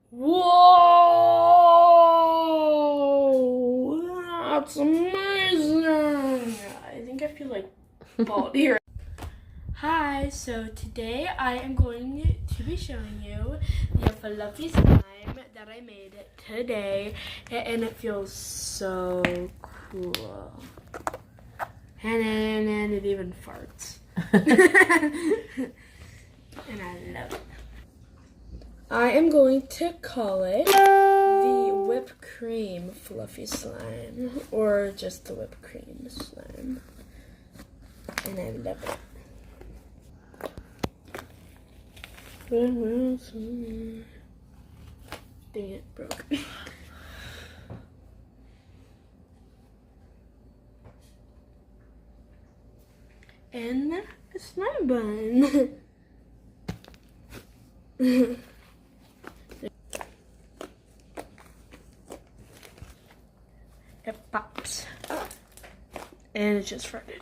Whoa! That's amazing! I think I feel like bald here. Hi, so today I am going to be showing you the fluffy slime that I made today, and it feels so cool. And it even farts. And I love it. I am going to call it the whipped cream fluffy slime, or just the whipped cream slime. And I love it. Dang it, broke. And a slime bun. It pops. And it just farted.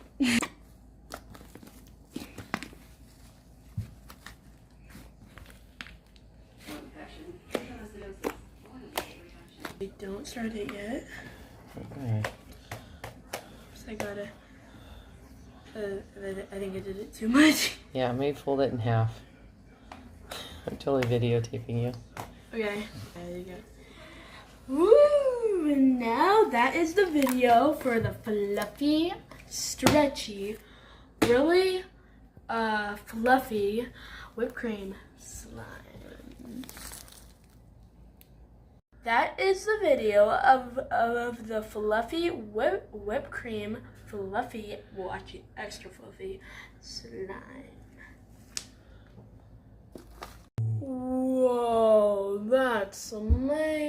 We don't start it yet. Okay. So I gotta. I think I did it too much. Yeah, maybe fold it in half. I'm totally videotaping you. Okay. There you go. Woo! And now that is the video for the fluffy, stretchy, really fluffy whipped cream slime. That is the video of the fluffy whipped cream fluffy, well actually extra fluffy slime. Whoa, that's amazing.